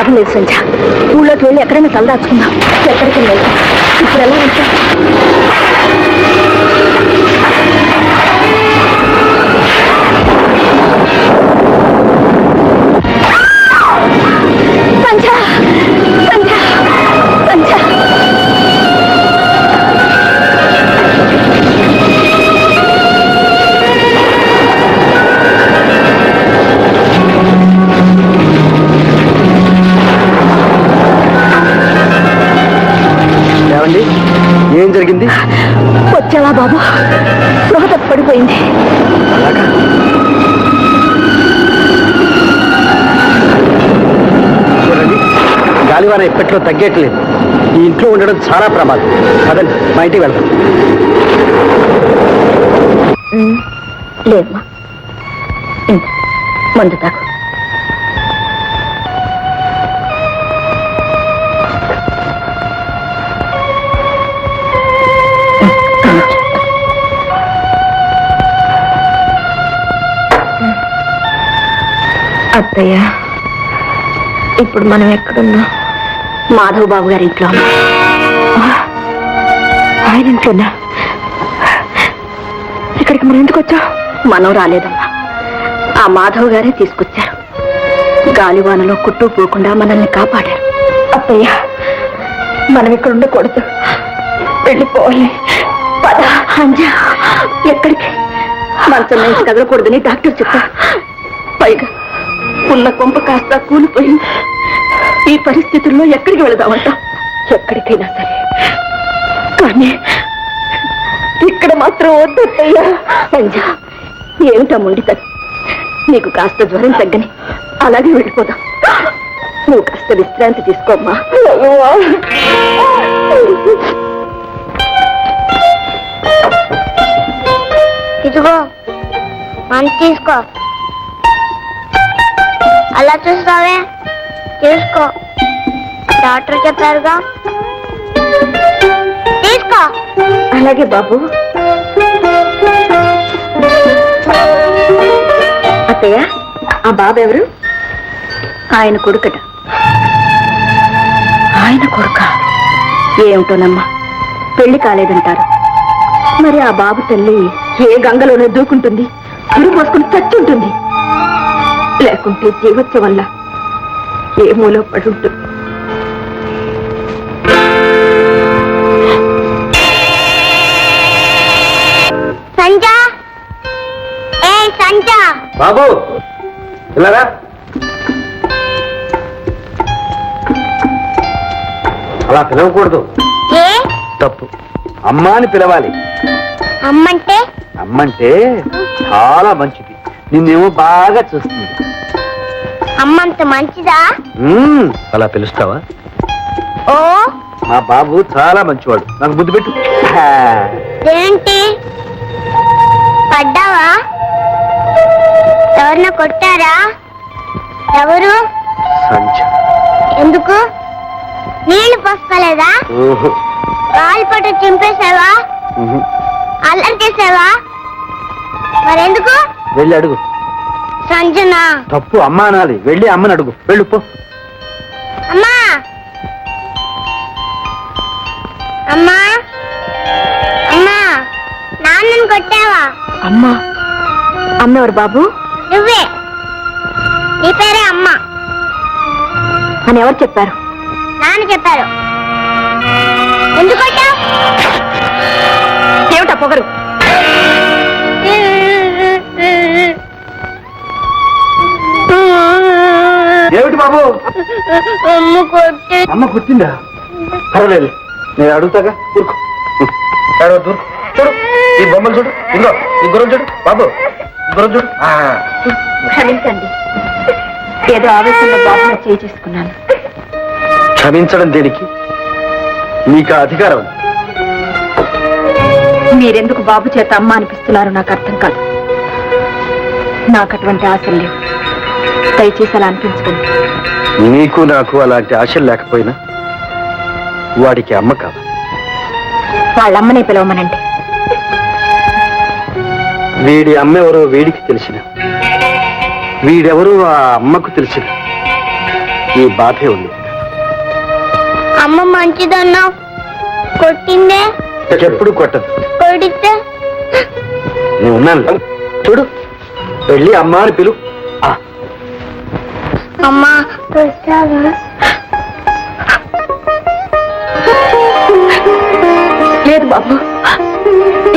లాభం లేదు సంధ్య. ఊళ్ళోకి వెళ్ళి ఎక్కడైనా తలదాచుకుందాం. ఎక్కడికి వెళ్తాం? ఇప్పుడు ఎలా వెళ్తాం? సంధ్య, సంధ్య, సంధ్య. ఏం జరిగింది? వచ్చావా బాబు? స్పృహ పడిపోయింది. చూడండి, గాలివాన ఎప్పట్లో తగ్గట్లేదు. ఈ ఇంట్లో ఉండడం చాలా ప్రమాదం. అదండి, మా ఇంటికి వెళ్దాం. లేదమ్మా, మందు తాకు. అత్తయ్య, ఇప్పుడు మనం ఎక్కడున్నాం? మాధవ్ బాబు గారి ఇంట్లో. ఆయన ఇంట్లోనా? ఇక్కడికి మనం ఎందుకు వచ్చా? మనం రాలేదమ్మా, ఆ మాధవ్ గారే తీసుకొచ్చారు. గాలివానలో కుట్టుకుపోకుండా మనల్ని కాపాడారు. అత్తయ్య, మనం ఇక్కడ ఉండకూడదు, వెళ్ళిపోవాలి. పద. అంజా, ఎక్కడికి? మనసు నుంచి కదలకూడదని డాక్టర్ చెప్పారు. పైగా ఉన్న కొంప కాస్త కూలిపోయింది. ఈ పరిస్థితుల్లో ఎక్కడికి వెళదామంట? ఎక్కడికైనా సరే, కానీ ఇక్కడ మాత్రం వద్దయ్యా. సంజా, ఏమిటా మొండితనం? నీకు కాస్త జ్వరం తగ్గని అలాగే వెళ్ళిపోదాం. నువ్వు కాస్త విశ్రాంతి తీసుకోమ్మా. ఇదిగో మనం తీసుకో. అలా చూస్తావే, తీసుకో. డాక్టర్ చెప్పారుగా, తీసుకో. అలాగే బాబు. అత్తయ్య, ఆ బాబు ఎవరు? ఆయన కొడుకట. ఆయన కొడుక? ఏమిటోనమ్మా, పెళ్లి కాలేదంటారు. మరి ఆ బాబు తల్లి ఏ గంగలోనే దూకుంటుంది, అరు పోసుకుని చచ్చుంటుంది. లేకుంటే జీవత్వం వల్ల ఏ మూలో పడుంటుంది. సంజా, ఏ సంజా బాబు, ఇలారా. అలా పిలవకూడదు, ఏ తప్పు. అమ్మ అని పిలవాలి. అమ్మంటే? అమ్మంటే చాలా మంచిది, నిన్నేమో బాగా చూస్తుంది. అమ్మంత మంచిదా? అలా పిలుస్తావా? ఓ, మా బాబు చాలా మంచివాడు, నాకు బుద్ధి పెట్టు. ఏంటి పడ్డావా? ఎవరిన కొట్టారా? ఎవరు? సంచ. ఎందుకు? నీళ్లు పోసుకోలేదా? కాలు పట్టు చింపేసావా? అల్లరి చేసావా? మరెందుకు? వెళ్ళి అడుగు. సంజనా. తప్పు, అమ్మ అనాలి. వెళ్ళి అమ్మని అడుగు. వెళ్ళు పో. అమ్మా, అమ్మా, అమ్మా, నాన్నని కొట్టావా? అమ్మా? అమ్మెవరు బాబు? నువ్వే. నీ పేరే అమ్మ అని ఎవరు చెప్పారు? నాన్న చెప్పారు. ఎందుకు కొట్టావు? ఏమిటా పొగరు? ఏమిటి బాబు? అమ్మ కొట్టిందా? పర్వాలేదు, నేను అడుగుతాగా. ఊరుకో. చూడు, ఈ బొమ్మలు చూడు. ఇంకో ఈ గురం చూడు బాబు, గురం చూడు. క్షమించండి, ఏదో ఆవేశంలో బాబుని చేసుకున్నాను. క్షమించడం దేనికి? నీకు ఆ అధికారం. మీరెందుకు బాబు చేత అమ్మ అనిపిస్తున్నారో నాకు అర్థం కాదు. నాకు అటువంటి ఆశలు లేవు, దయచేసి అలా అనిపించుకోండి. నీకు నాకు అలాంటి ఆశలు లేకపోయినా వాడికి అమ్మ కాదు. వాళ్ళమ్మనే పిలవమనండి. వీడి అమ్మ ఎవరో వీడికి తెలిసిన, వీడెవరో ఆ అమ్మకు తెలిసిన ఈ బాధే ఉంది. అమ్మ మంచిదన్నావు, కొట్టిందే. ఎప్పుడు కొట్టదు. కొడితే నేను ఉన్నాను చూడు. వెళ్ళి అమ్మ అని పిలు. అమ్మా కొట్టావా? లేదు బాబు,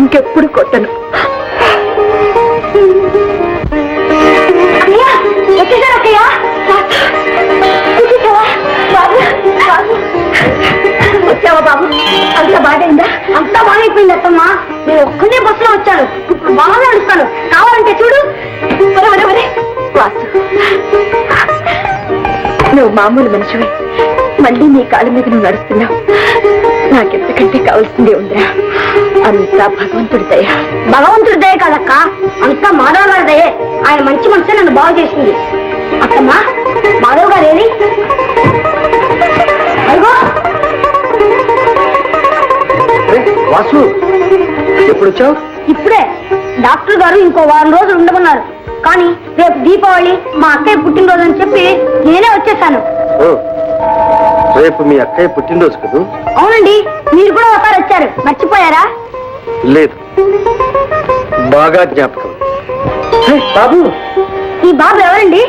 ఇంకెప్పుడు కొట్టను. వచ్చావా బాబు? అంత బాగైందా? అంతా బాగైపోయింది అత్తమ్మా. నేను ఒక్కనే బస్సులో వచ్చాను, ఇప్పుడు బాగా నడుస్తాను. కావాలంటే చూడు. వాసు, నువ్వు మామూలు మనిషివి, మళ్ళీ నీ కాళ్ళ మీద నువ్వు నడుస్తున్నావు. నాకెంతకంటే కావాల్సిందే ఉందిరా. అంతా భగవంతుడి దయ. భగవంతుడి దయ కాదక్క, అంతా మాధవ్ గారి దయే. ఆయన మంచి మనసే నన్ను బాగు చేసింది. అత్తమ్మా, మాధవ్ గారు ఏది? అదిగో. వాసు, ఎప్పుడు వచ్చావు? ఇప్పుడే. డాక్టర్ గారు ఇంకో వారం రోజులు ఉండమన్నారు. కానీ రేపు దీపావళి, మా అక్కయ్య పుట్టినరోజు అని చెప్పి నేనే వచ్చేసాను. ఓ, రేపు మీ అక్కయ్య పుట్టినరోజు కదూ? అవునండి, మీరు కూడా ఒకసారి వచ్చారు, మర్చిపోయారా? లేదు, బాగా జ్ఞాపకం. బాబు, ఈ బాబు ఎవరండి?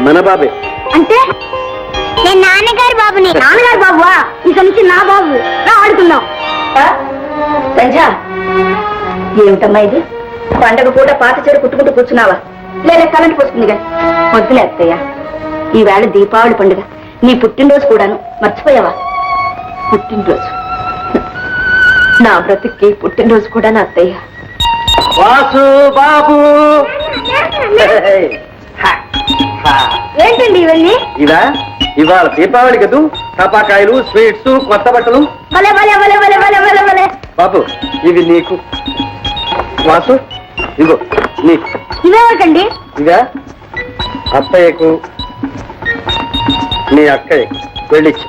మన బాబే. అంటే నేను నాన్నగారి బాబుని. నాన్నగారి బాబువా? ఇక నుంచి నా బాబు. రా ఆడుకుందాం. సంజ, ఏమిటమ్మా ఇది? పండగ పూట పాత చీర కుట్టుకుంటూ కూర్చున్నావా? లేదా కరెంట్ పోసుకుందిగా? వద్దులే అత్తయ్య, ఈవేళ దీపావళి పండుగ, నీ పుట్టినరోజు కూడాను. మర్చిపోయావా? పుట్టినరోజు నా బ్రతుక్కి పుట్టినరోజు కూడా నా అత్తయ్య. వాసు బాబు, ఏంటండి ఇవన్నీ? ఇదా? ఇవాళ దీపావళి కదూ, టపాకాయలు, స్వీట్స్, కొత్త బట్టలు. భలే భలే భలే భలే భలే భలే భలే. బాబు, ఇవి నీకు. వాసు, ఇగో నీకు. ఇవేమిటండి? ఇదా అత్తయ్యకు, నీ అక్కయ్యకు వెళ్ళిచ్చి.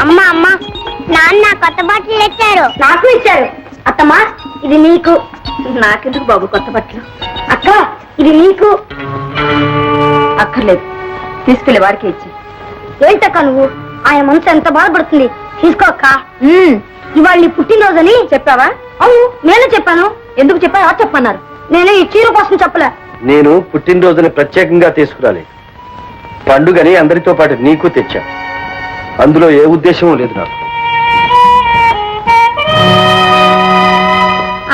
అమ్మా అమ్మా, నాన్న కొత్త బట్టలు తెచ్చారు. నాకు ఇచ్చారు. అత్తమ్మా, ఇది నీకు. నాకెందుకు బాబు కొత్త బట్టలు? అక్క, ఇది నీకు. అక్కర్లేదు, తీసుకెళ్లి వారికి ఇచ్చి. ఏంటక్క నువ్వు? ఆయన మనసు ఎంత బాధపడుతుంది. తీసుకో అక్క. ఇవాళ నీ పుట్టినరోజని చెప్పావా? అవును, నేనే చెప్పాను. ఎందుకు చెప్పా? ఎవరు చెప్పన్నారు? నేనే ఈ చీర కోసం చెప్పలే. నేను పుట్టినరోజుని ప్రత్యేకంగా తీసుకురాలేదు, పండుగని అందరితో పాటు నీకు తెచ్చా. అందులో ఏ ఉద్దేశం లేదు నాకు.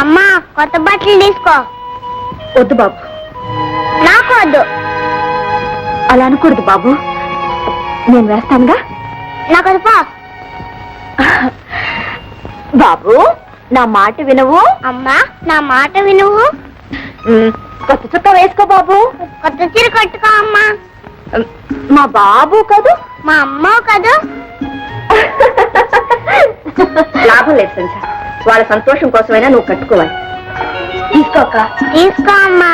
అమ్మా, కొత్త బట్టలు తీసుకో. వద్దు బాబు, నాకు వద్దు. అలా అనకూడదు బాబు, నేను వేస్తానుగా. నాకు వద్దు పో. బాబు, నా మాట వినవు? అమ్మా, నా మాట వినువు. కొత్త చుక్క వేసుకో బాబు. కొత్త చీర కట్టుకో అమ్మా. మా బాబు కదూ. మా అమ్మ కదూ. లాభం లేదు సంజ, వాళ్ళ సంతోషం కోసమైనా నువ్వు కట్టుకోవాలి. తీసుకోక. తీసుకో అమ్మా.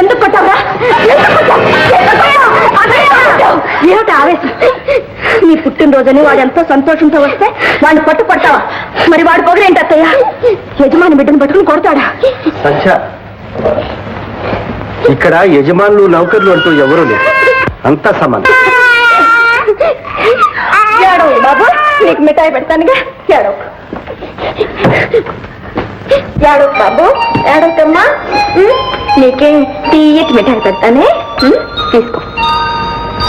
ఎందుకు కొట్టావా? ఏమిటి ఆవేశం? నీ పుట్టినరోజని వాడు ఎంతో సంతోషంతో వస్తే వాడిని పట్టు పట్టావా? మరి వాడు పొగరేంటి అత్తయ్య? యజమాని బిడ్డను పట్టుకుని కొడతాడా? సంచ, ఇక్కడ యజమానులు నౌకర్లు అంటూ ఎవరూ లేరు, అంతా సమానం. ఏడవు బాబు, నీకు మిఠాయి పెడతానుగా. ఏడవు ఏడవు బాబు, ఏడవకమ్మా. నీకే తీయటి మిఠాయి పెడతానే, తీసుకో.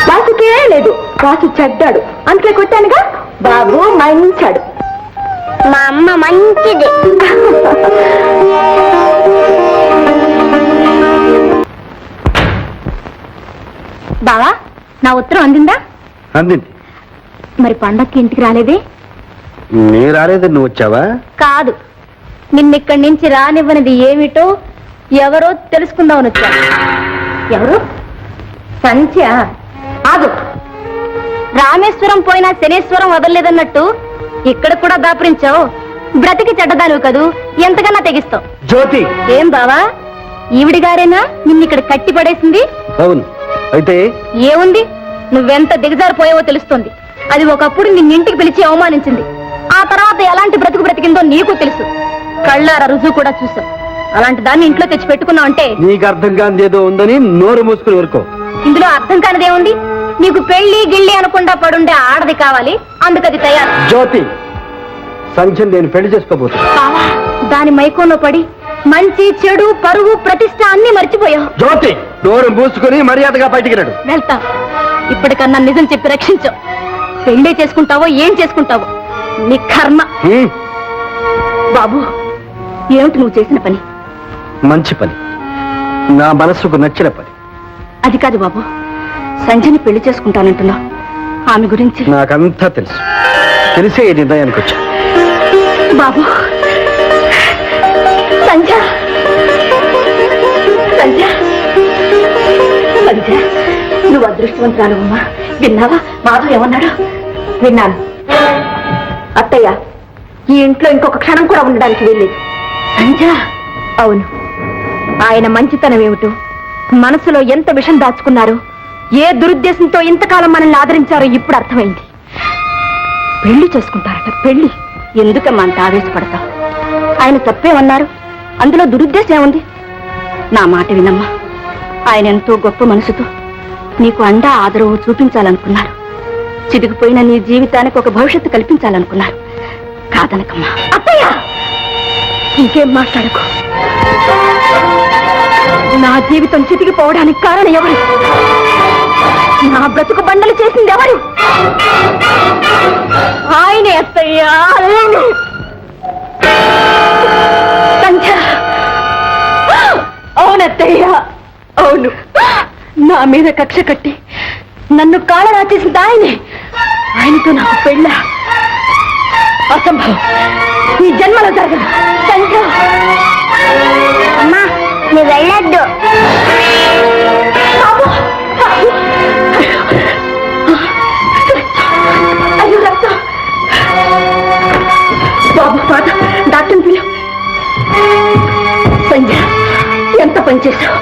వాసుకే లేదు, వాసు చెడ్డాడు, అందుకే కొట్టానుగా. బాబు మంచాడు. మా అమ్మ మంచిది. బావా, నా ఉత్తరం అందిందా? అందింది. మరి పండక్కి ఇంటికి రాలేదే? నీ రాలేదు, నువ్వు వచ్చావా? కాదు, నిన్నిక్కడి నుంచి రానివ్వనిది ఏమిటో ఎవరో తెలుసుకుందామని వచ్చా. ఎవరు? సంధ్య. ఆగు, రామేశ్వరం పోయినా శనేశ్వరం వదలలేదన్నట్టు ఇక్కడ కూడా దాపురించావు. బ్రతికి చెడ్డదాను కదూ, ఎంతకన్నా తెగిస్తావు. జ్యోతి, ఏం బావా, ఈవిడి గారేనా నిన్నిక్కడ కట్టి పడేసింది? అవును. అయితే ఏముంది, నువ్వెంత దిగజారిపోయావో తెలుస్తుంది. అది ఒకప్పుడు నిన్నింటికి పిలిచి అవమానించింది. ఆ తర్వాత ఎలాంటి బ్రతుకు బ్రతికిందో నీకు తెలుసు. కళ్ళారా రుజువు కూడా చూసావు. అలాంటి దాన్ని ఇంట్లో తెచ్చి పెట్టుకున్నావు అంటే నీకు అర్థం కానిది ఏదో ఉందని నోరు మూసుకుని వరకు. ఇందులో అర్థం కానిదేముంది? నీకు పెళ్లి గిళ్ళి అనకుండా పడుండే ఆడది కావాలి, అందుకది తయారు. జ్యోతి, సంఖ్యను నేను పెళ్లి చేసుకోబోతున్నా. బావా, దాని మైకంలో పడి మంచి చెడు పరువు ప్రతిష్ట అన్ని మర్చిపోయావు. జ్యోతి, నోరు మూసుకుని మర్యాదగా బయటికి రాడు. వెళ్తా. ఇప్పటికన్నా నిజం చెప్పి రక్షించావు. పెళ్లి చేసుకుంటావో ఏం చేసుకుంటావో నీ కర్మ. బాబు, ఏమిటి నువ్వు చేసిన పని? మంచి పని, నా మనసుకు నచ్చిన పని. అది కాదు బాబు, సంజయని పెళ్లి చేసుకుంటానంటున్నావు. ఆమె గురించి నాకంతా తెలుసు. తెలిసే ఈ నిర్ణయానికి వచ్చా. బాబు, సంజ సంజ సంజ, నువ్వు అదృష్టవంతురాలమ్మా. విన్నావా మాధవ్ ఏమన్నాడు? విన్నాను. అత్తయ్య, ఈ ఇంట్లో ఇంకొక క్షణం కూడా ఉండడానికి వీల్లేదు. సంజ, అవును. ఆయన మంచితనం ఏమిటో, మనసులో ఎంత విషం దాచుకున్నారో, ఏ దురుద్దేశంతో ఇంతకాలం మనల్ని ఆదరించారో ఇప్పుడు అర్థమైంది. పెళ్లి చేసుకుంటారట. పెళ్లి ఎందుకమ్మా అంత ఆవేశపడతావు? ఆయన తప్పేమన్నారు? అందులో దురుద్దేశం ఏముంది? నా మాట వినమ్మా. ఆయన ఎంతో గొప్ప మనసుతో నీకు అండా ఆదరవు చూపించాలనుకున్నారు. చితికిపోయిన నీ జీవితానికి ఒక భవిష్యత్తు కల్పించాలనుకున్నారు. కాదనకమ్మా. అత్తయ్య, ఇంకేం మాట్లాడకు. నా జీవితం చితికిపోవడానికి కారణం ఎవరు? నా బ్రతుకు బండలు చేసింది ఎవరు? ఆయనే అత్తయ్యా. అవునత్తయ్య, అవును. నా మీద కక్ష కట్టి నన్ను కాళరా చేసింది ఆయనే. ఆయనతో నాకు పెళ్ళ అసంభవం. ఈ జన్మలో జరగదు. అమ్మా, నువ్వు వెళ్ళొద్దు. అయ్యో రక్తం. బాబు, డాక్టర్ని పిలు. సంజయ్, ఎంత పని చేశావు?